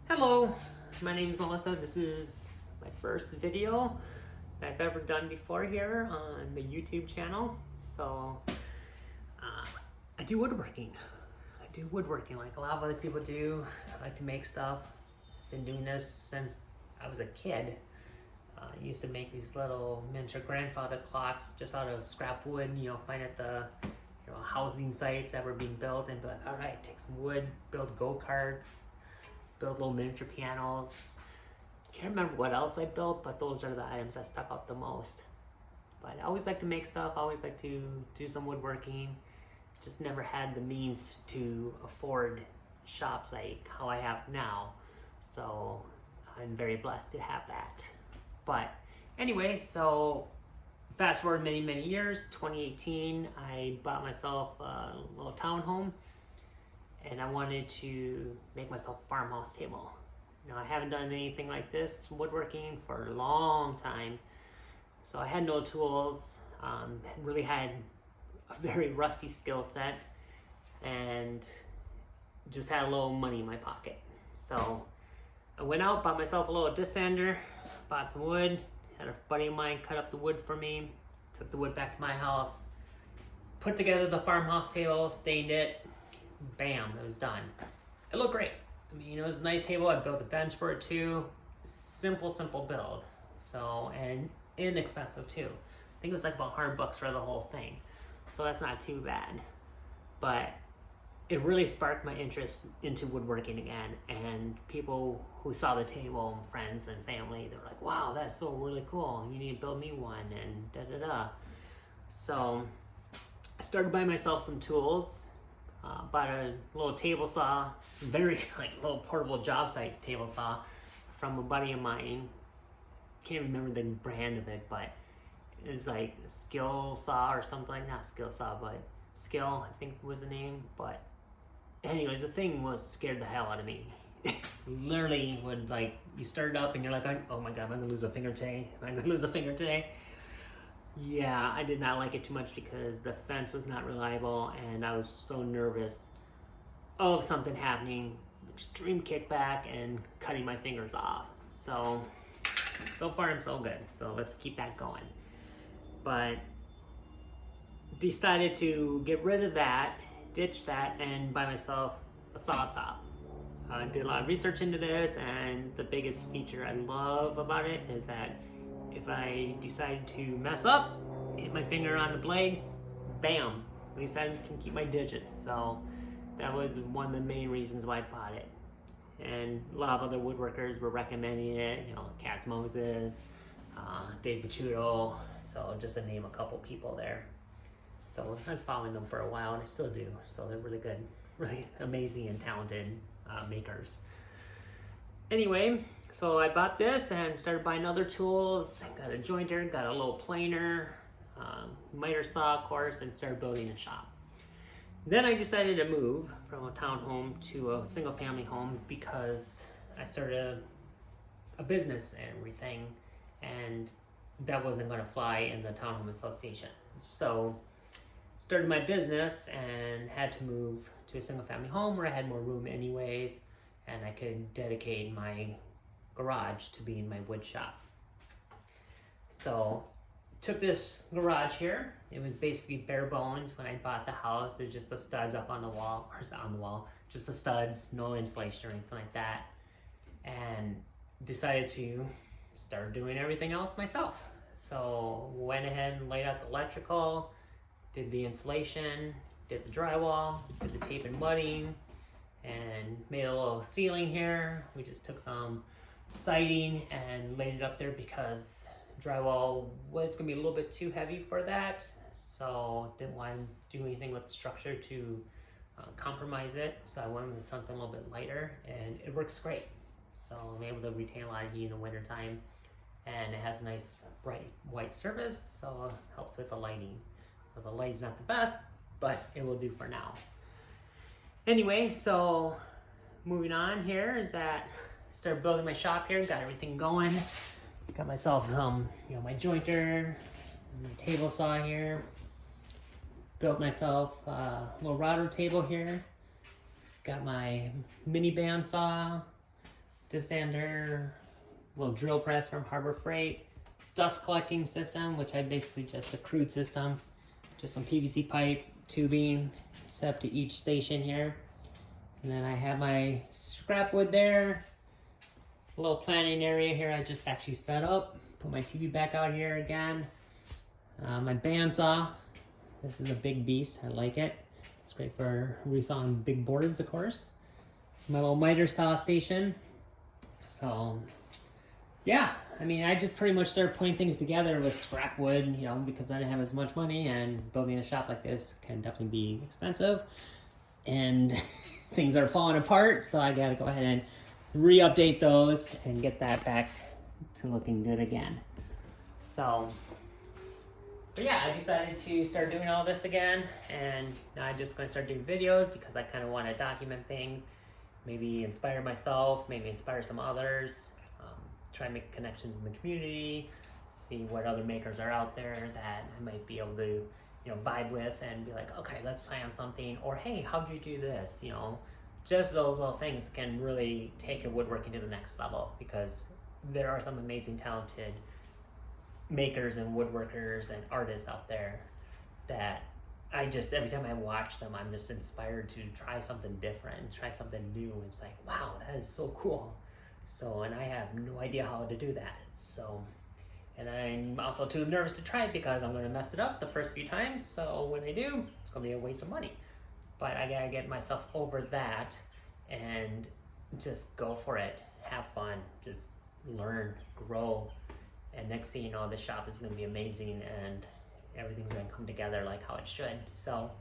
Hello, my name is Melissa. This is my first video that I've ever done before here on the YouTube channel. So I do woodworking. Like a lot of other people do. I like to make stuff. Been doing this since I was a kid. I used to make these little miniature grandfather clocks just out of scrap wood, find at the housing sites that were being built, and be like, all right, take some wood, build go-karts, build little miniature pianos. Can't remember what else I built, but those are the items that stuck out the most. But I always like to make stuff. I always like to do some woodworking. Just never had the means to afford shops like how I have now. So I'm very blessed to have that. But anyway, so fast forward many, many years, 2018, I bought myself a little townhome, and I wanted to make myself a farmhouse table. I haven't done anything like this, woodworking, for a long time. So I had no tools, really had a very rusty skill set, and just had a little money in my pocket. So I went out, bought myself a little disc sander, bought some wood, had a buddy of mine cut up the wood for me, took the wood back to my house, put together the farmhouse table, stained it, bam, it was done. It looked great. It was a nice table. I built a bench for it too. Simple build. So, and inexpensive too. I think it was like about $100 for the whole thing. So that's not too bad. But it really sparked my interest into woodworking again. And people who saw the table, friends and family, they were like, wow, that's so really cool. You need to build me one, and da-da-da. So I started buying myself some tools. Bought a little table saw, very little portable job site table saw from a buddy of mine. Can't remember the brand of it, but it was like Skill Saw or something. Not Skill Saw, but Skill, I think was the name. But anyways, the thing scared the hell out of me. Literally would you start it up and you're like, oh my god, am I gonna lose a finger today? Yeah, I did not like it too much because the fence was not reliable, and I was so nervous of something happening, extreme kickback, and cutting my fingers off. So far I'm so good. So let's keep that going. But decided to get rid of that, ditch that, and buy myself a SawStop. I did a lot of research into this, and the biggest feature I love about it is that if I decide to mess up, hit my finger on the blade, bam, at least I can keep my digits. So that was one of the main reasons why I bought it. And a lot of other woodworkers were recommending it, Katz Moses, Dave Picciuto, so just to name a couple people there. So I was following them for a while, and I still do. So they're really good, really amazing and talented makers. Anyway, so I bought this and started buying other tools. Got a jointer, got a little planer, miter saw, of course, and started building a shop. Then I decided to move from a townhome to a single family home because I started a business and everything, and that wasn't going to fly in the townhome association. So started my business and had to move to a single family home where I had more room anyways, and I could dedicate my garage to being my wood shop. So took this garage here. It was basically bare bones when I bought the house. There's just the studs up on the wall, just the studs, no insulation or anything like that. And decided to start doing everything else myself. So went ahead and laid out the electrical, did the insulation, did the drywall, did the tape and mudding, and made a little ceiling here. We just took some siding and laid it up there because drywall was going to be a little bit too heavy for that, so didn't want to do anything with the structure to compromise it. So I went with something a little bit lighter, and it works great. So I'm able to retain a lot of heat in the winter time, and it has a nice bright white surface, so it helps with the lighting. So the light's not the best, but it will do for now. Anyway, so moving on here is that I started building my shop here, got everything going. Got myself my jointer, my table saw here. Built myself a little router table here. Got my mini bandsaw. Disander, little drill press from Harbor Freight, dust collecting system, which I basically just a crude system, just some PVC pipe, tubing, set up to each station here. And then I have my scrap wood there, a little planning area here I just actually set up, put my TV back out here again. My bandsaw, this is a big beast, I like it. It's great for resawing big boards, of course. My little miter saw station. So, yeah, I mean, I just pretty much started putting things together with scrap wood, you know, because I didn't have as much money, and building a shop like this can definitely be expensive. And things are falling apart, so I gotta go ahead and re-update those and get that back to looking good again. So, but yeah, I decided to start doing all this again, and now I'm just gonna start doing videos because I kind of want to document things, maybe inspire myself, maybe inspire some others, try and make connections in the community, see what other makers are out there that I might be able to, you know, vibe with and be like, okay, let's plan something, or hey, how'd you do this? You know, just those little things can really take your woodworking to the next level, because there are some amazing, talented makers and woodworkers and artists out there that I just, every time I watch them, I'm just inspired to try something different, try something new. And it's like, wow, that is so cool. So, and I have no idea how to do that. So, and I'm also too nervous to try it because I'm going to mess it up the first few times. So when I do, it's going to be a waste of money. But I got to get myself over that and just go for it. Have fun. Just learn, grow. And next thing you know, the shop is going to be amazing and everything's going to come together like how it should. So,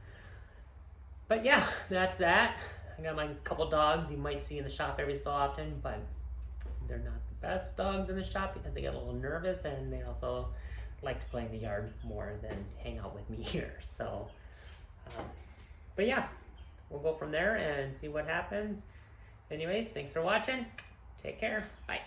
but yeah, that's that. I got my couple dogs you might see in the shop every so often, but they're not the best dogs in the shop because they get a little nervous, and they also like to play in the yard more than hang out with me here. So, but yeah, we'll go from there and see what happens. Anyways, thanks for watching. Take care. Bye.